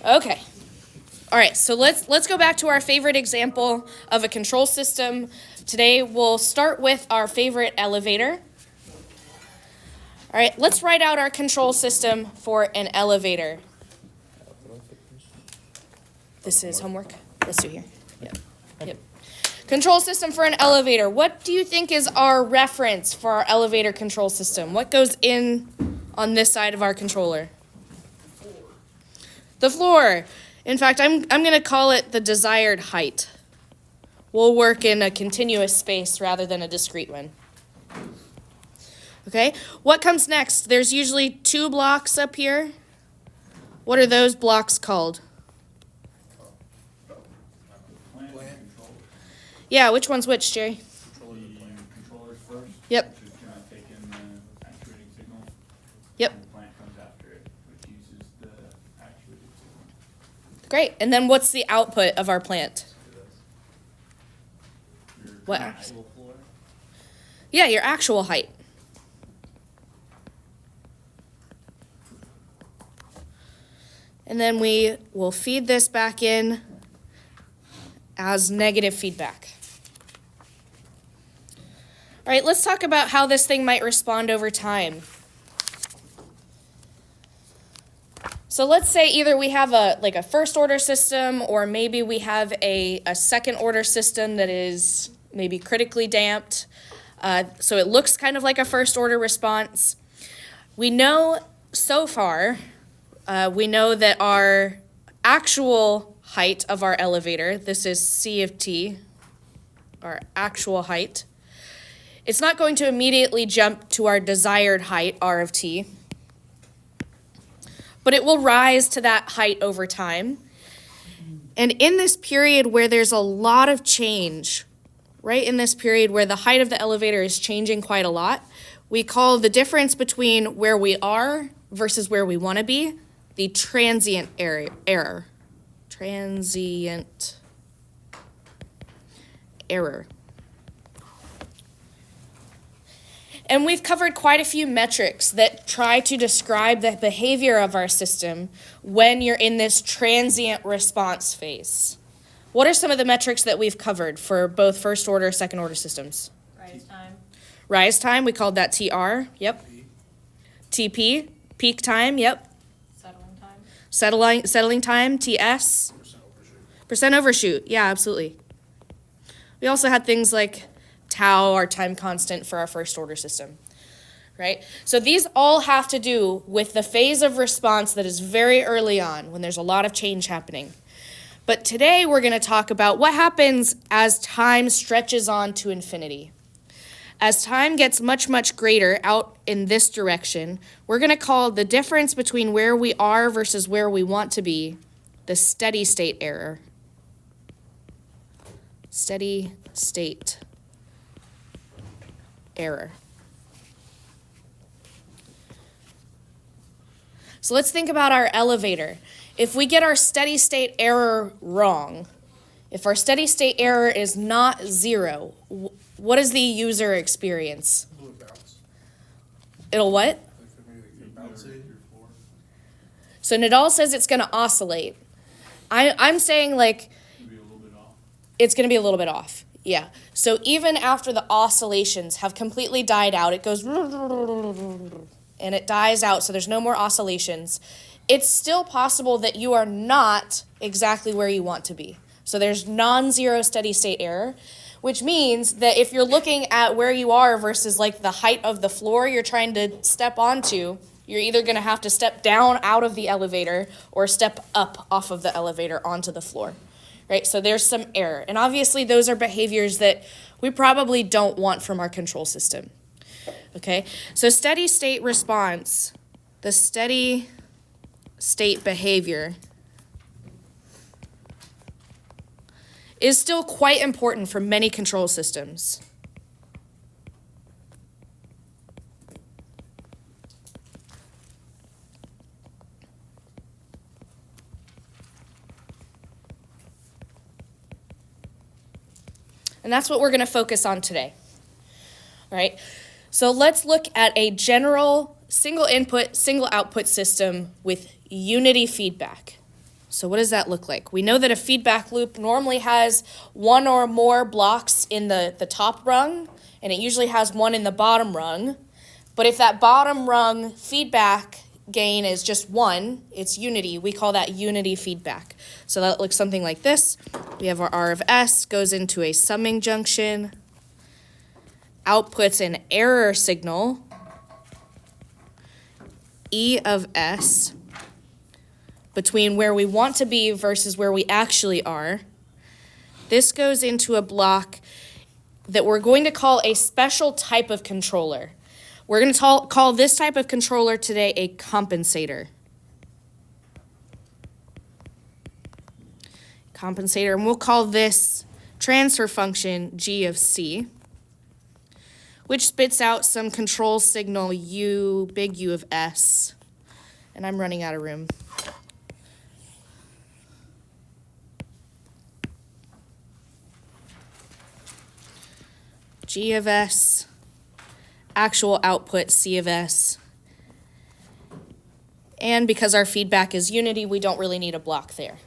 Okay. All right, so let's go back to our favorite example of a control system. Today we'll start with our favorite elevator. All right, let's write out our control system for an elevator. This is homework. Let's do here. Yep. Control system for an elevator. What do you think is our reference for our elevator control system? What goes in on this side of our controller? The floor. In fact, I'm going to call it the desired height. We'll work in a continuous space rather than a discrete one. Okay, what comes next? There's usually 2 blocks up here. What are those blocks called? Yeah, which one's which, Jerry? Controllers first. Yep. Which is going to take in the actuating signal. Yep. And the plant comes after it, which uses the actuated signal. Great. And then what's the output of our plant? What? Actual floor. Yeah, your actual height. And then we will feed this back in as negative feedback. All right, let's talk about how this thing might respond over time. So let's say either we have a first order system, or maybe we have a second order system that is maybe critically damped. So it looks kind of like a first order response. We know so far, we know that our actual height of our elevator, this is C of t, our actual height, it's not going to immediately jump to our desired height, R of t, but it will rise to that height over time. And in this period where there's a lot of change, right in this period where the height of the elevator is changing quite a lot, we call the difference between where we are versus where we want to be the transient error. Transient error. And we've covered quite a few metrics that try to describe the behavior of our system when you're in this transient response phase. What are some of the metrics that we've covered for both first order, second order systems? Rise time. Rise time, we called that TR, yep. TP, peak time, yep. Settling time. Settling time, TS. Percent overshoot, yeah, absolutely. We also had things like tau, our time constant for our first order system, right? So these all have to do with the phase of response that is very early on when there's a lot of change happening. But today we're going to talk about what happens as time stretches on to infinity. As time gets much, much greater out in this direction, we're going to call the difference between where we are versus where we want to be the steady state error. Steady state error. So let's think about our elevator. If we get our steady state error wrong, if our steady state error is not 0, what does the user experience? It'll bounce. It'll what? Like maybe bouncing. So Nadal says it's going to oscillate. I'm saying like Maybe a little bit off. it's going to be a little bit off. Yeah. So even after the oscillations have completely died out, it goes and it dies out, so there's no more oscillations. It's still possible that you are not exactly where you want to be. So there's non-zero steady state error, which means that if you're looking at where you are versus like the height of the floor you're trying to step onto, you're either going to have to step down out of the elevator or step up off of the elevator onto the floor. Right, so there's some error. And obviously those are behaviors that we probably don't want from our control system. Okay, so steady state response, the steady state behavior is still quite important for many control systems. And that's what we're going to focus on today. All right, so let's look at a general single input, single output system with unity feedback. So what does that look like? We know that a feedback loop normally has one or more blocks in the top rung, and it usually has one in the bottom rung. But if that bottom rung feedback gain is just one, it's unity, we call that unity feedback. So that looks something like this. We have our R of S goes into a summing junction, outputs an error signal, E of S, between where we want to be versus where we actually are. This goes into a block that we're going to call a special type of controller. We're going to call this type of controller today a compensator. Compensator, and we'll call this transfer function G of C, which spits out some control signal U, big U of S. And I'm running out of room. G of S, actual output C of S. And because our feedback is unity, we don't really need a block there.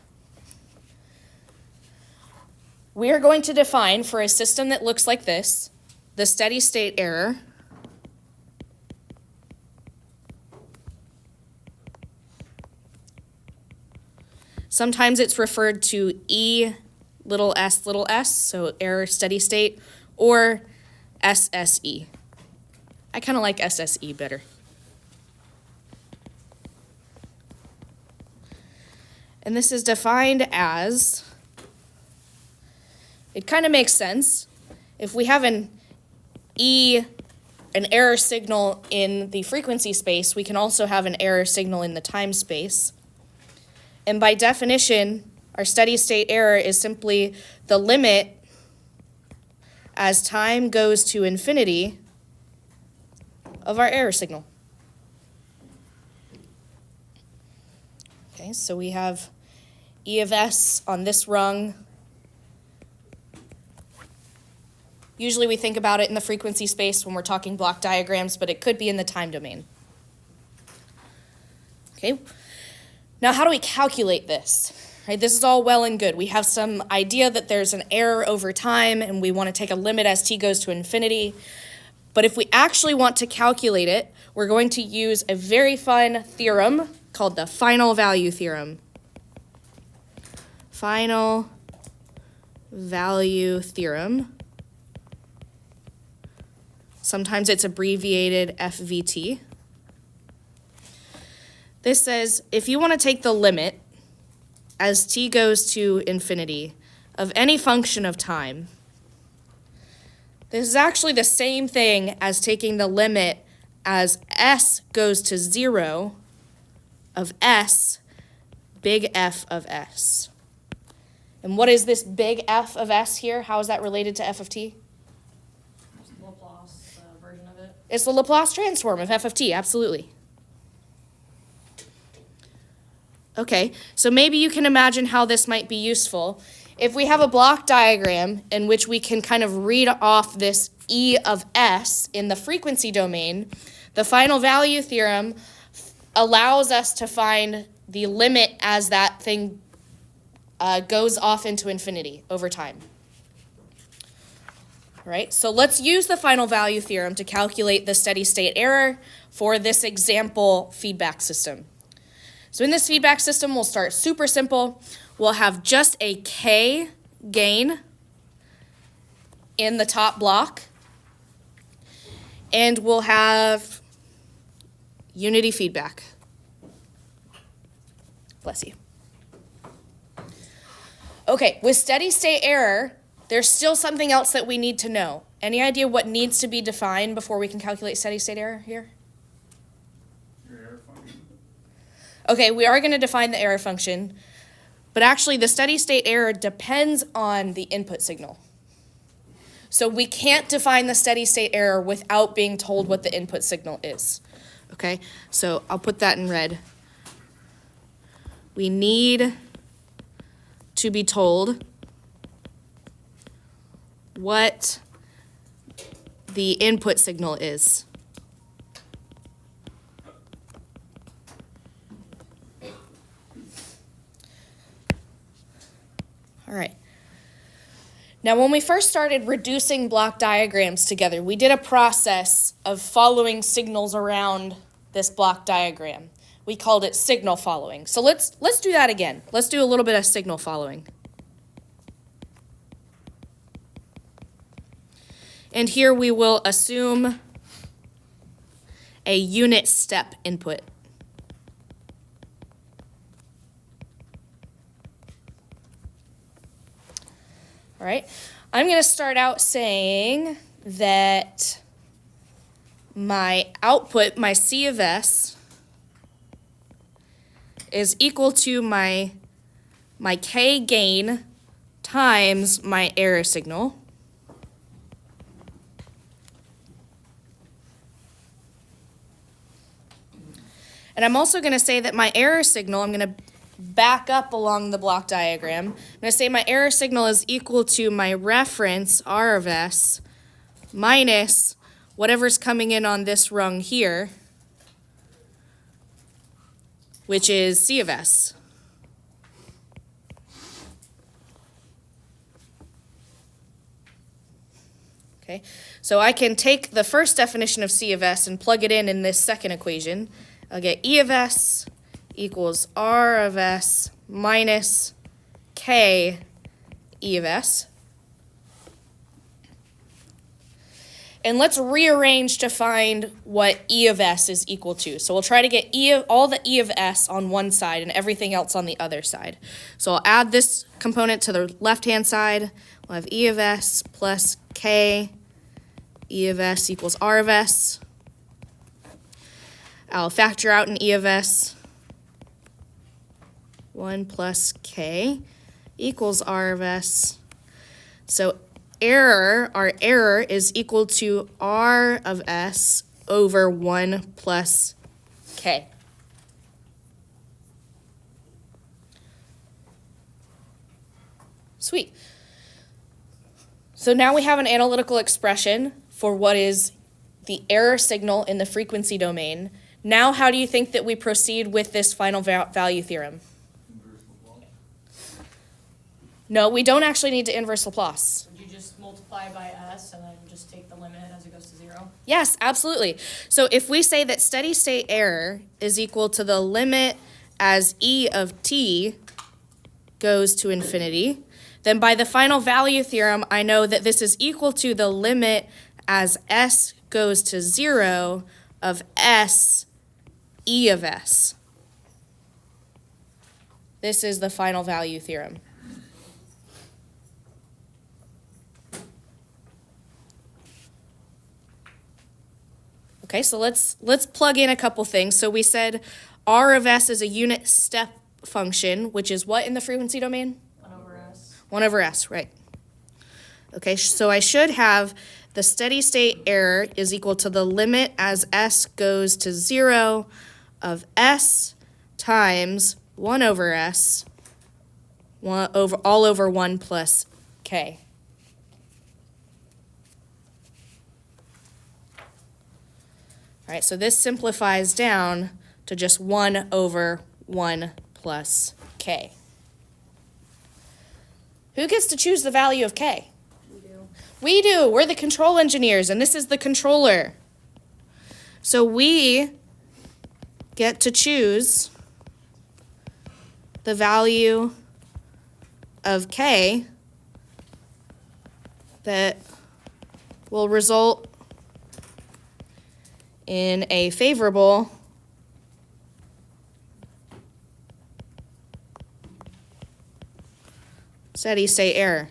We are going to define for a system that looks like this, the steady state error. Sometimes it's referred to E little s, so error steady state, or SSE. I kind of like SSE better. And this is defined as, it kind of makes sense. If we have an error signal in the frequency space, we can also have an error signal in the time space. And by definition, our steady state error is simply the limit as time goes to infinity of our error signal. Okay, so we have E of S on this rung. Usually we think about it in the frequency space when we're talking block diagrams, but it could be in the time domain. Okay, now how do we calculate this? Right, this is all well and good. We have some idea that there's an error over time and we want to take a limit as t goes to infinity. But if we actually want to calculate it, we're going to use a very fun theorem called the final value theorem. Final value theorem. Sometimes it's abbreviated FVT. This says if you want to take the limit as t goes to infinity of any function of time, this is actually the same thing as taking the limit as s goes to 0 of s, big F of s. And what is this big F of s here? How is that related to f of t? It's the Laplace version of it. It's the Laplace transform of f of t, absolutely. Okay, so maybe you can imagine how this might be useful. If we have a block diagram in which we can kind of read off this E of S in the frequency domain, the final value theorem allows us to find the limit as that thing goes off into infinity over time. All right, so let's use the final value theorem to calculate the steady state error for this example feedback system. So in this feedback system, we'll start super simple. We'll have just a K gain in the top block, and we'll have unity feedback. Bless you. Okay, with steady state error, there's still something else that we need to know. Any idea what needs to be defined before we can calculate steady state error here? Your error function. Okay, we are going to define the error function, but actually the steady state error depends on the input signal. So we can't define the steady state error without being told what the input signal is. Okay, so I'll put that in red. We need to be told what the input signal is. All right. Now, when we first started reducing block diagrams together, we did a process of following signals around this block diagram. We called it signal following. So let's do that again. Let's do a little bit of signal following. And here we will assume a unit step input. All right, I'm going to start out saying that my output, my C of S, is equal to my K gain times my error signal. And I'm also going to say that my error signal, I'm going to back up along the block diagram. I'm going to say my error signal is equal to my reference, R of S, minus whatever's coming in on this rung here, which is C of S. Okay, so I can take the first definition of C of S and plug it in this second equation. I'll get E of S equals R of S minus K E of S. And let's rearrange to find what E of S is equal to. So we'll try to get all the E of S on one side and everything else on the other side. So I'll add this component to the left-hand side. We'll have E of S plus K E of S equals R of S. I'll factor out an E of S. 1 plus K equals R of S. So our error is equal to R of S over 1 plus K. Sweet. So now we have an analytical expression for what is the error signal in the frequency domain. Now, how do you think that we proceed with this final value theorem? Inverse Laplace. No, we don't actually need to inverse Laplace. Would you just multiply by S and then just take the limit as it goes to 0? Yes, absolutely. So if we say that steady state error is equal to the limit as E of t goes to infinity, then by the final value theorem, I know that this is equal to the limit as S goes to 0 of S E of S. This is the final value theorem. Okay, so let's plug in a couple things. So we said R of S is a unit step function, which is what in the frequency domain? 1 over S. 1 over S, right. Okay, so I should have the steady state error is equal to the limit as S goes to 0 of S times 1 over S, all over 1 plus K. All right, so this simplifies down to just 1 over 1 plus K. Who gets to choose the value of K? We do. We do. We're the control engineers, and this is the controller. So we get to choose the value of K that will result in a favorable steady state error.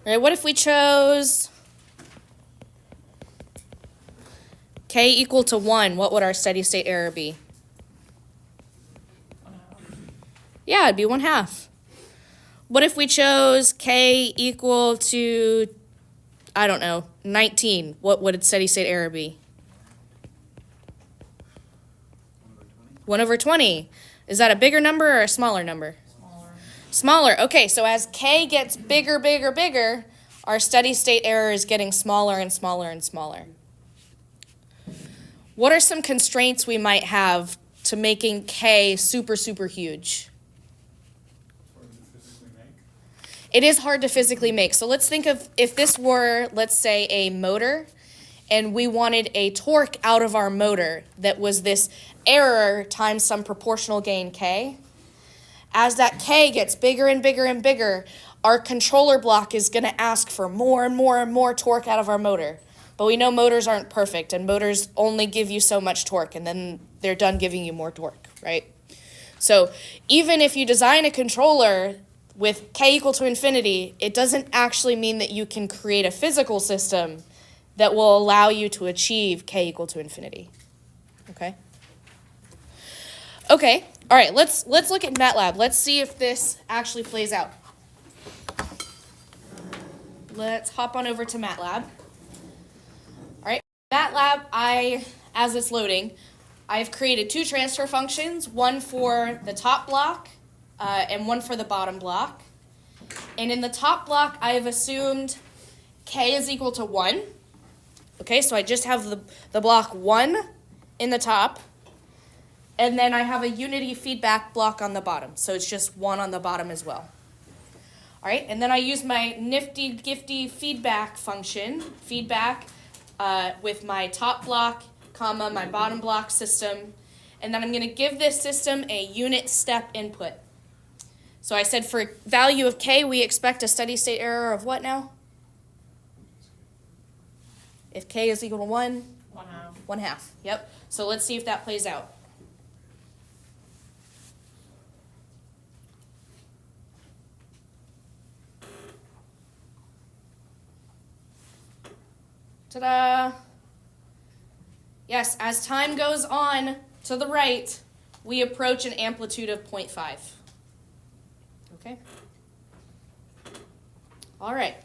All right, what if we chose K equal to 1? What would our steady state error be? 1/2. Yeah, it'd be 1/2. What if we chose K equal to, I don't know, 19? What would its steady state error be? 1 over 20. Is that a bigger number or a smaller number? Smaller. Smaller. Okay, so as K gets bigger, bigger, bigger, our steady state error is getting smaller and smaller and smaller. What are some constraints we might have to making K super, super huge. Hard to physically make. It is hard to physically make. So let's think of if this were, let's say, a motor, and we wanted a torque out of our motor that was this error times some proportional gain K. As that K gets bigger and bigger and bigger, our controller block is going to ask for more and more and more torque out of our motor. But we know motors aren't perfect, and motors only give you so much torque, and then they're done giving you more torque, right? So even if you design a controller with K equal to infinity, it doesn't actually mean that you can create a physical system that will allow you to achieve K equal to infinity. Okay? Okay, all right, let's look at MATLAB. Let's see if this actually plays out. Let's hop on over to MATLAB. All right, MATLAB, as it's loading, I've created two transfer functions, one for the top block and one for the bottom block. And in the top block, I have assumed K is equal to 1. Okay, so I just have the block 1 in the top. And then I have a unity feedback block on the bottom. So it's just 1 on the bottom as well. All right, and then I use my nifty gifty feedback function, feedback with my top block, comma, my bottom block system. And then I'm going to give this system a unit step input. So I said for value of K, we expect a steady state error of what now? If K is equal to 1? 1/2. 1/2, yep. So let's see if that plays out. Ta-da! Yes, as time goes on to the right, we approach an amplitude of 0.5. Okay? All right.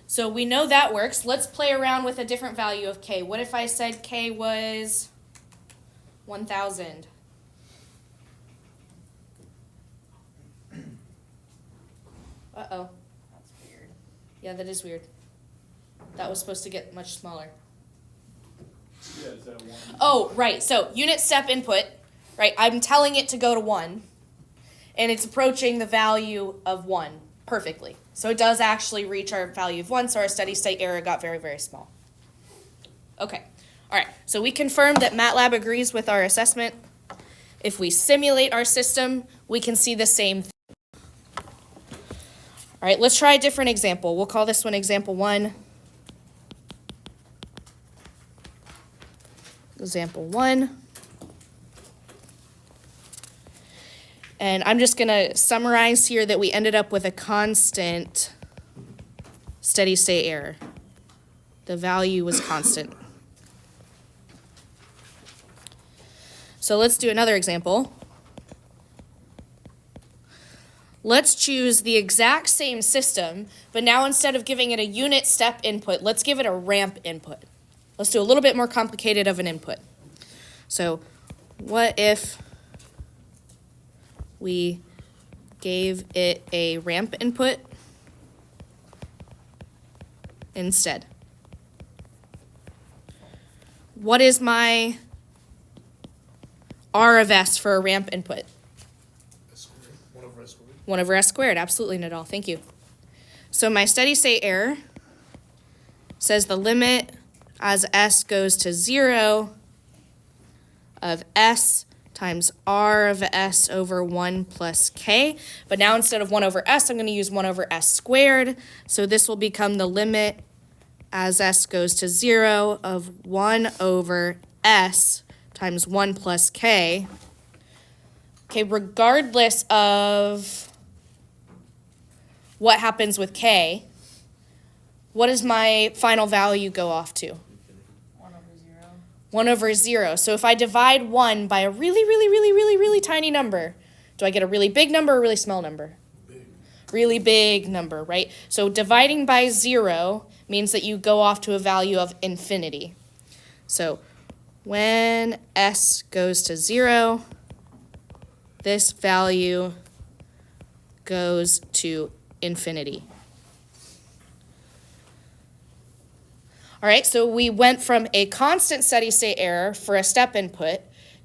So we know that works. Let's play around with a different value of K. What if I said K was 1,000? Uh-oh. That's weird. Yeah, that is weird. That was supposed to get much smaller. Yeah, is that 1? Oh, right. So unit step input, right? I'm telling it to go to 1, and it's approaching the value of 1 perfectly. So it does actually reach our value of 1, so our steady state error got very, very small. Okay. All right. So we confirmed that MATLAB agrees with our assessment. If we simulate our system, we can see the same thing. All right, let's try a different example. We'll call this one example 1. Example 1. And I'm just going to summarize here that we ended up with a constant steady state error. The value was constant. So let's do another example. Let's choose the exact same system, but now instead of giving it a unit step input, let's give it a ramp input. Let's do a little bit more complicated of an input. So what if we gave it a ramp input instead? What is my R of S for a ramp input? S squared, 1 over S squared. 1 over S squared, absolutely, Nadal, thank you. So my steady state error says the limit as S goes to 0 of S times R of S over 1 plus K. But now instead of 1 over S, I'm going to use 1 over S squared. So this will become the limit as S goes to 0 of 1 over S times 1 plus K. Okay, regardless of what happens with K, what does my final value go off to? 1 over 0. 1 over 0. So if I divide 1 by a really, really, really, really, really tiny number, do I get a really big number or a really small number? Big. Really big number, right? So dividing by 0 means that you go off to a value of infinity. So when S goes to 0, this value goes to infinity. All right, so we went from a constant steady state error for a step input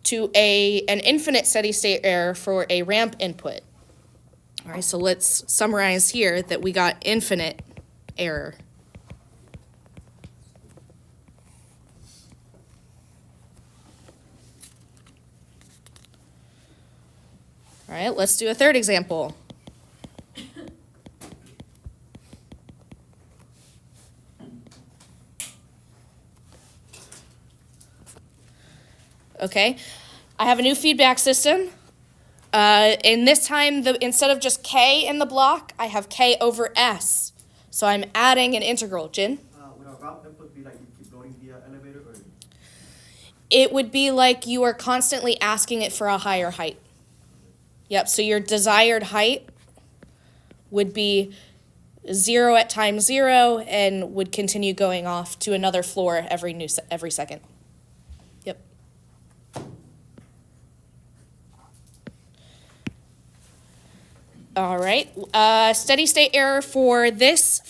to an infinite steady state error for a ramp input. All right, so let's summarize here that we got infinite error. All right, let's do a third example. Okay, I have a new feedback system. And this time, instead of just k in the block, I have k over s. So I'm adding an integral. Jin? Would a ramp input be like you keep loading the elevator, or It would be like you are constantly asking it for a higher height. Yep, so your desired height would be 0 at time 0 and would continue going off to another floor every second. Yep. All right. Steady state error for this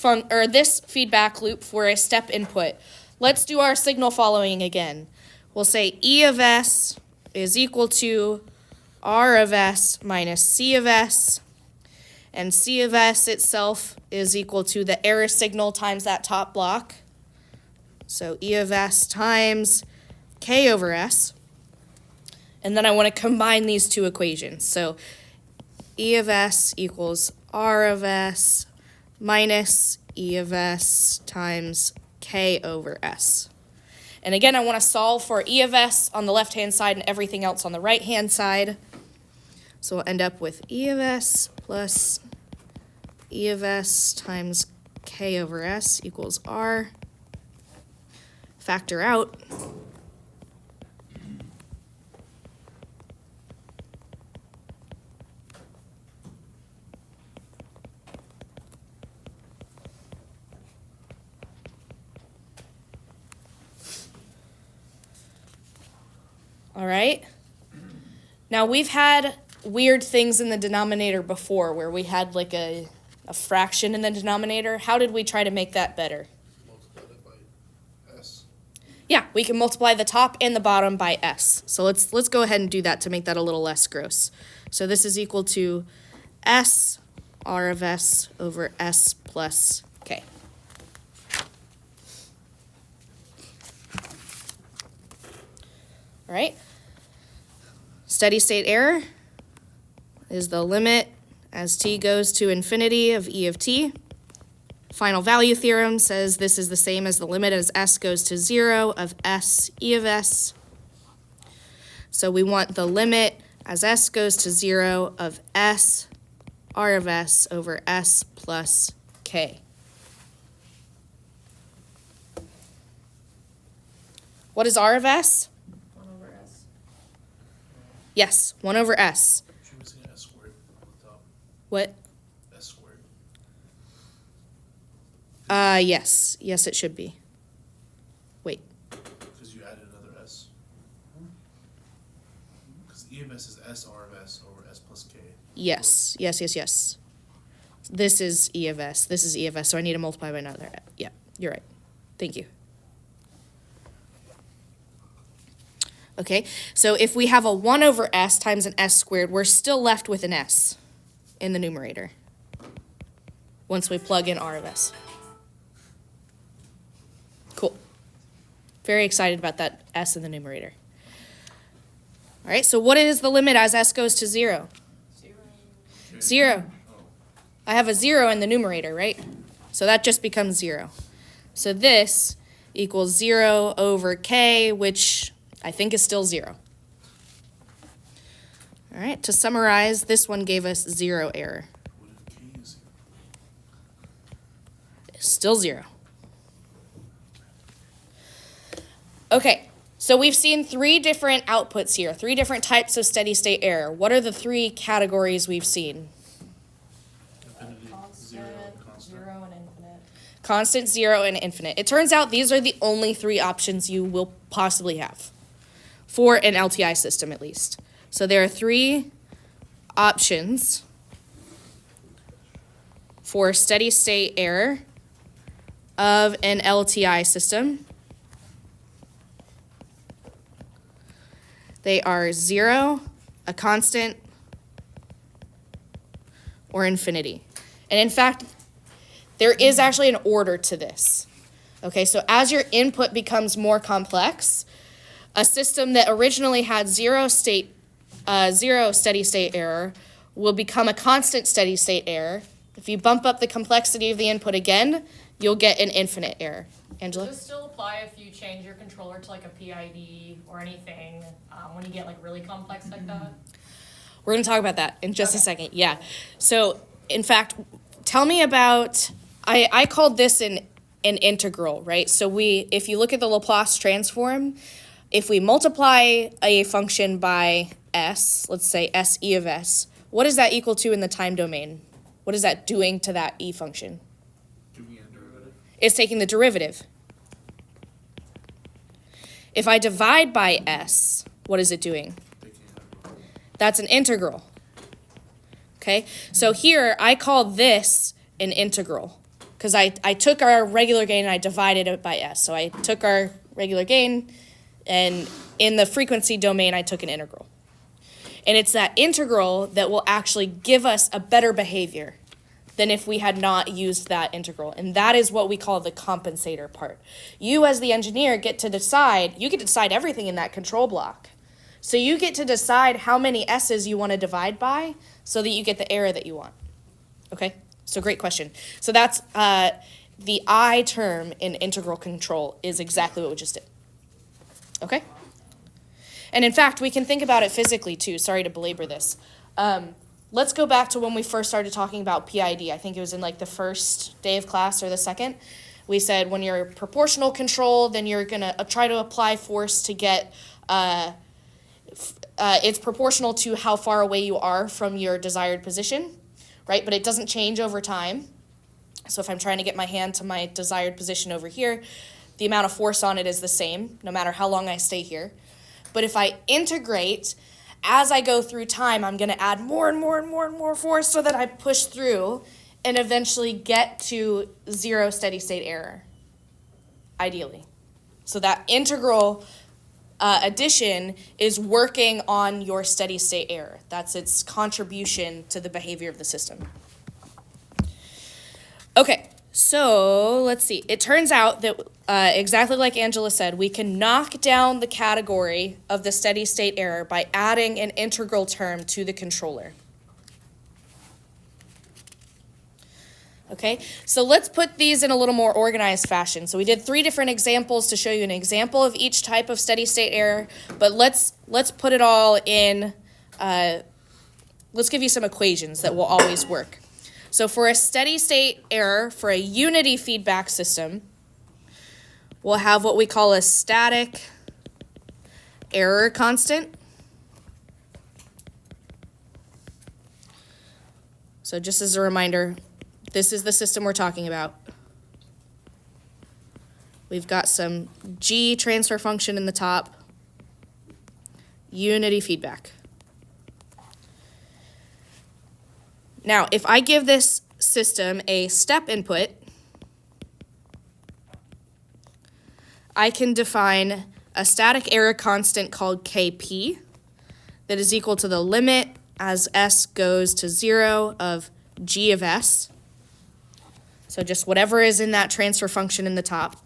feedback loop for a step input. Let's do our signal following again. We'll say E of S is equal to R of S minus C of S, and C of S itself is equal to the error signal times that top block. So E of S times K over S. And then I want to combine these two equations. So E of S equals R of S minus E of S times K over S. And again, I want to solve for E of S on the left-hand side and everything else on the right-hand side. So we'll end up with E of S plus E of S times K over S equals R. Factor out. All right. Now we've had weird things in the denominator before where we had like a fraction in the denominator. How did we try to make that better? Multiply that by S. Yeah, we can multiply the top and the bottom by s. So let's go ahead and do that to make that a little less gross. So this is equal to s R of S over S plus K. All right. Steady state error is the limit as t goes to infinity of E of t. Final value theorem says this is the same as the limit as s goes to 0 of s E of s. So we want the limit as s goes to 0 of s R of S over S plus K. What is R of S? 1 over S. Yes, 1 over S. Should we say S squared on the top? What? S squared. Yes. Yes, it should be. Wait. Because you added another S. Because E of S is S R of S over S plus K. Yes. Yes. This is E of S. This is E of S, so I need to multiply by another. Yeah, you're right. Thank you. Okay, so if we have a 1 over S times an S squared, we're still left with an S in the numerator once we plug in R of S. Cool. Very excited about that S in the numerator. All right, so what is the limit as S goes to 0? 0. I have a 0 in the numerator, right? So that just becomes 0. So this equals 0 over K, which I think is still 0. All right, to summarize, this one gave us 0 error. What if K is 0? Still 0. Okay, so we've seen 3 different outputs here, 3 different types of steady state error. What are the 3 categories we've seen? Infinity, Constant, 0, and infinite. Constant, 0, and infinite. It turns out these are the only 3 options you will possibly have for an LTI system, at least. So there are 3 options for steady state error of an LTI system. They are 0, a constant, or infinity. And in fact, there is actually an order to this. Okay, so as your input becomes more complex, a system that originally had zero steady state error will become a constant steady state error. If you bump up the complexity of the input again, you'll get an infinite error. Angela? Does this still apply if you change your controller to like a PID or anything, when you get like really complex like that? We're going to talk about that in just a Okay. second. Yeah. So, in fact, tell me about, I called this an integral, right? So if you look at the Laplace transform, if we multiply a function by s, let's say s e of s, what is that equal to in the time domain? What is that doing to that e function? Doing a derivative? It's taking the derivative. If I divide by s, what is it doing? Taking a derivative. That's an integral. Okay, so here I call this an integral because I took our regular gain and I divided it by s. So I took our regular gain and in the frequency domain I took an integral. And it's that integral that will actually give us a better behavior than if we had not used that integral. And that is what we call the compensator part. You as the engineer get to decide everything in that control block. So you get to decide how many s's you want to divide by so that you get the error that you want. Okay? So great question. So that's the I term in integral control is exactly what we just did. Okay? And in fact, we can think about it physically too. Sorry to belabor this. Let's go back to when we first started talking about PID. I think it was in like the first day of class or the second. We said when you're proportional control, then you're going to try to apply force to get, it's proportional to how far away you are from your desired position, right? But it doesn't change over time. So if I'm trying to get my hand to my desired position over here, the amount of force on it is the same, no matter how long I stay here. But if I integrate, as I go through time, I'm going to add more and more and more and more force so that I push through and eventually get to zero steady state error, ideally. So that integral addition is working on your steady state error. That's its contribution to the behavior of the system. Okay, so let's see. It turns out that exactly like Angela said, we can knock down the category of the steady state error by adding an integral term to the controller. Okay, so let's put these in a little more organized fashion. So we did 3 different examples to show you an example of each type of steady state error, but let's put it all in, let's give you some equations that will always work. So for a steady state error for a unity feedback system, we'll have what we call a static error constant. So just as a reminder, this is the system we're talking about. We've got some G transfer function in the top, unity feedback. Now, if I give this system a step input, I can define a static error constant called Kp that is equal to the limit as s goes to 0 of g of s. So just whatever is in that transfer function in the top.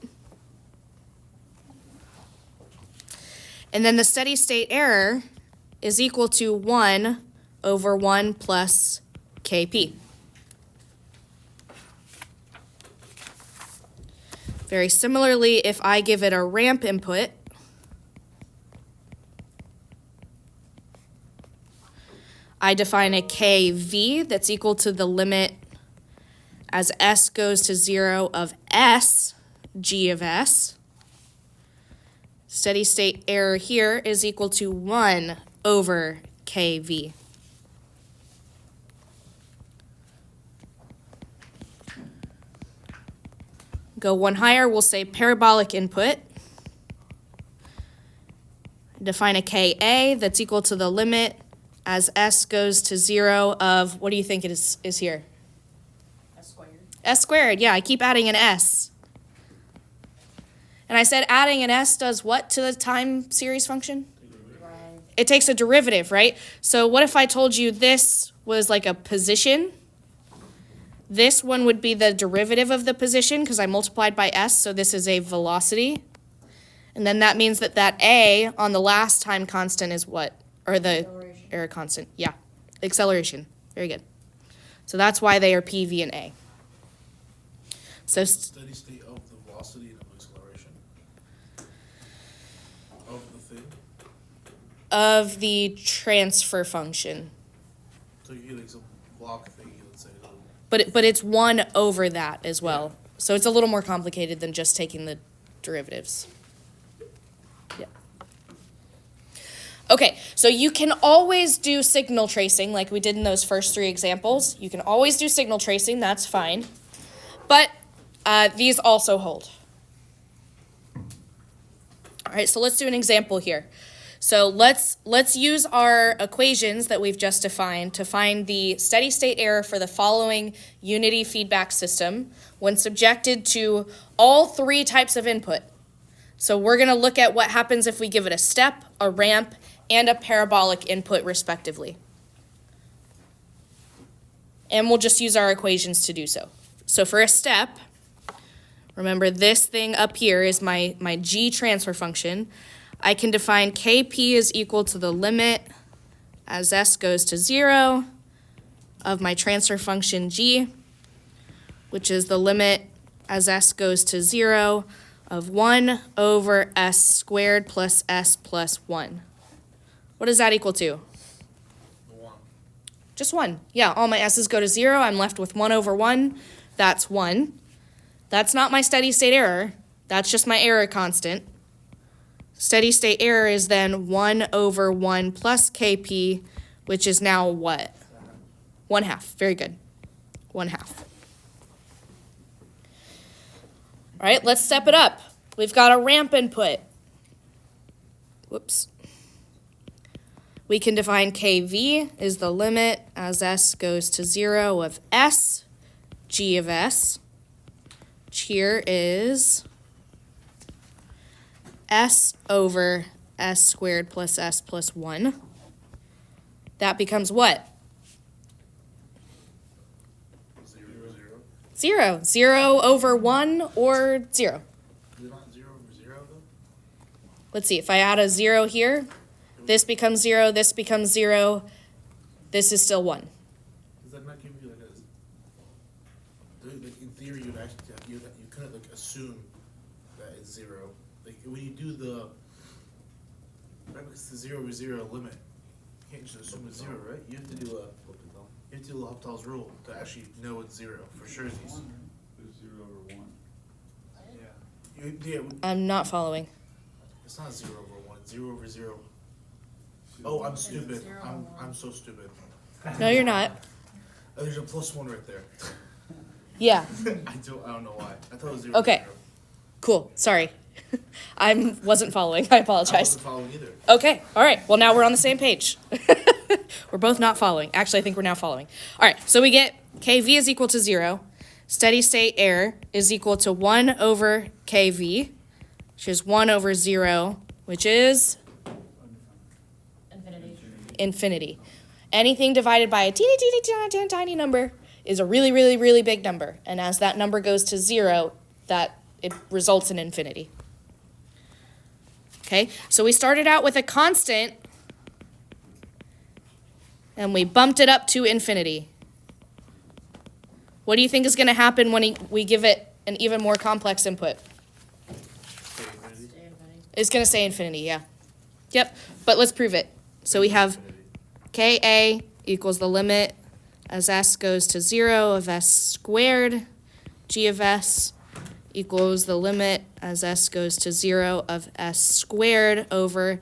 And then the steady state error is equal to 1 over 1 plus Kp. Very similarly, if I give it a ramp input, I define a Kv that's equal to the limit as s goes to 0 of s g of s. Steady state error here is equal to 1 over Kv. Go one higher, we'll say parabolic input. Define a Ka that's equal to the limit as s goes to 0 of, what do you think it is here? S squared. S squared, yeah, I keep adding an s. And I said adding an s does what to the time series function? Right. it takes a derivative, right? So what if I told you this was like a position? This one would be the derivative of the position because I multiplied by s, so this is a velocity. And then that means that a on the last time constant is what? Or the Acceleration. error constant. Yeah, acceleration. Very good. So that's why they are p, v, and a. So Steady state of the velocity and of acceleration. Of the thing. of the transfer function. So you get like some block thing, let's say. But it's 1 over that as well. So it's a little more complicated than just taking the derivatives. Yeah. Okay, so you can always do signal tracing like we did in those first 3 examples. You can always do signal tracing, that's fine. But these also hold. All right, so let's do an example here. So let's use our equations that we've just defined to find the steady state error for the following unity feedback system when subjected to all 3 types of input. So we're going to look at what happens if we give it a step, a ramp, and a parabolic input respectively. And we'll just use our equations to do so. So for a step, remember this thing up here is my g transfer function. I can define Kp is equal to the limit as s goes to 0 of my transfer function g, which is the limit as s goes to 0 of 1 over s squared plus s plus 1. What does that equal to? The one. Just 1. Yeah, all my s's go to 0. I'm left with 1 over 1. That's 1. That's not my steady state error. That's just my error constant. Steady state error is then 1 over 1 plus Kp, which is now what? 1/2. Very good. 1/2. All right, let's step it up. We've got a ramp input. Whoops. We can define Kv is the limit as s goes to 0 of s, g of s. Here is s over s squared plus s plus 1. That becomes what? 0, 0. 0. 0 over 1 or 0. Is it not 0 over 0 though? Let's see, if I add a 0 here, this becomes 0, this becomes 0, this is still 1. Does that not give you like in theory you'd actually you couldn't like assume that it's 0. Like when you do the right, because the 0 over 0 limit, you can't just assume it's 0, right? You have to do L'Hopital's rule to actually know it's 0 for sure. There's 0 over 1. Yeah, I'm not following. it's not 0 over 1. 0 over 0. Oh, I'm stupid. Zero I'm over one. I'm so stupid. No, you're not. Oh, there's a plus 1 right there. Yeah, I don't know why. I thought it was 0 Okay. over 0. cool, sorry. I wasn't following, I I apologize. wasn't following either. Okay, all right, well now we're on the same page. We're both not following. Actually, I think we're now following. All right, so we get Kv is equal to 0. Steady state error is equal to 1 over Kv, which is 1 over 0, which is Infinity. infinity. Anything divided by a teeny tiny number is a really, really, really big number. And as that number goes to 0, it results in infinity. Okay, so we started out with a constant and we bumped it up to infinity. What do you think is going to happen when we give it an even more complex input? Stay infinity. It's going to say infinity, yeah. Yep, but let's prove it. So we have Ka equals the limit as s goes to 0 of s squared. G of s equals the limit as s goes to 0 of s squared over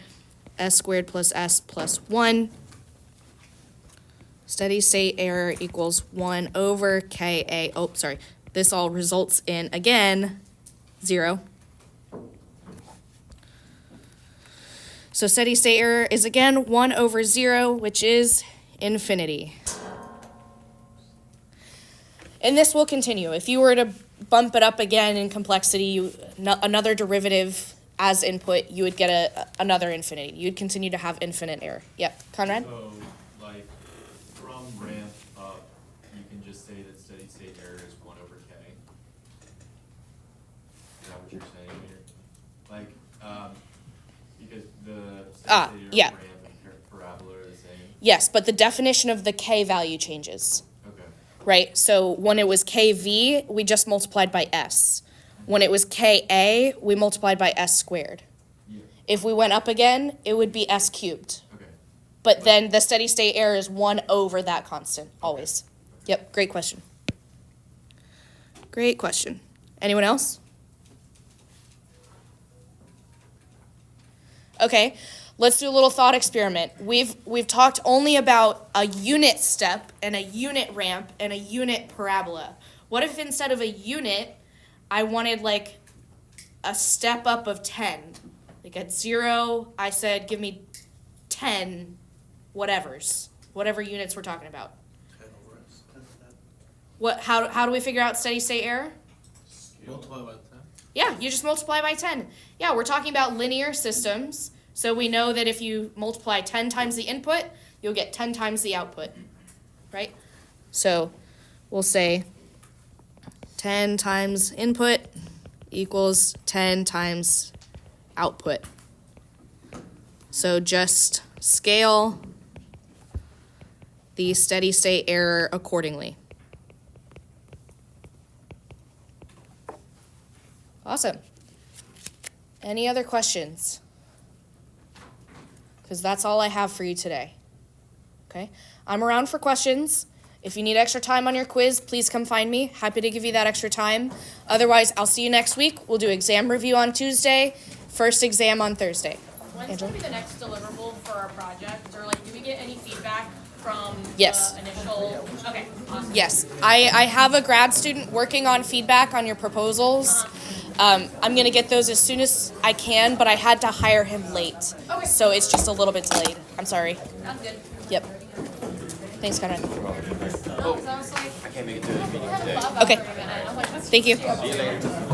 s squared plus s plus 1. Steady state error equals 1 over Ka. Oh, sorry. This all results in, again, 0. So steady state error is again 1 over 0, which is infinity. And this will continue. If you were to bump it up again in complexity, another derivative, as input, you would get another infinity. You'd continue to have infinite error. Yep, Conrad? So, like, from ramp up, you can just say that steady state error is 1/k. Is that what you're saying here? Like, because the steady state error yeah. ramp and parabola are the same? Yes, but the definition of the k value changes, Okay. right? So when it was kv, we just multiplied by s. When it was ka, we multiplied by s squared. Yeah, If we went up again, it would be s cubed. okay. But then the steady state error is 1 over that constant, always. Yep, great question. Great question. Anyone else? Okay, let's do a little thought experiment. We've talked only about a unit step and a unit ramp and a unit parabola. What if instead of a unit, I wanted like a step up of 10? Like at 0, I said, give me 10 whatevers, whatever units we're talking about. 10 over s. What? How do we figure out steady state error? Multiply by 10. Yeah, you just multiply by 10. Yeah, we're talking about linear systems, so we know that if you multiply 10 times the input, you'll get 10 times the output, right? So we'll say 10 times input equals 10 times output. So just scale the steady state error accordingly. Awesome. Any other questions? Because that's all I have for you today. Okay? I'm around for questions. If you need extra time on your quiz, please come find me. Happy to give you that extra time. Otherwise, I'll see you next week. We'll do exam review on Tuesday, first exam on Thursday. When's Angela? gonna be the next deliverable for our project, or like, do we get any feedback from Yes. the initial? Okay, awesome. Yes, I have a grad student working on feedback on your proposals. I'm going to get those as soon as I can, but I had to hire him late. Okay. So it's just a little bit delayed. I'm sorry. Sounds good. Yep. Thanks, Conrad. No, 'cause I was like, I can't make it to the meeting I had a today. thought about Okay. it for a minute. I was like, that's Thank you. See you later.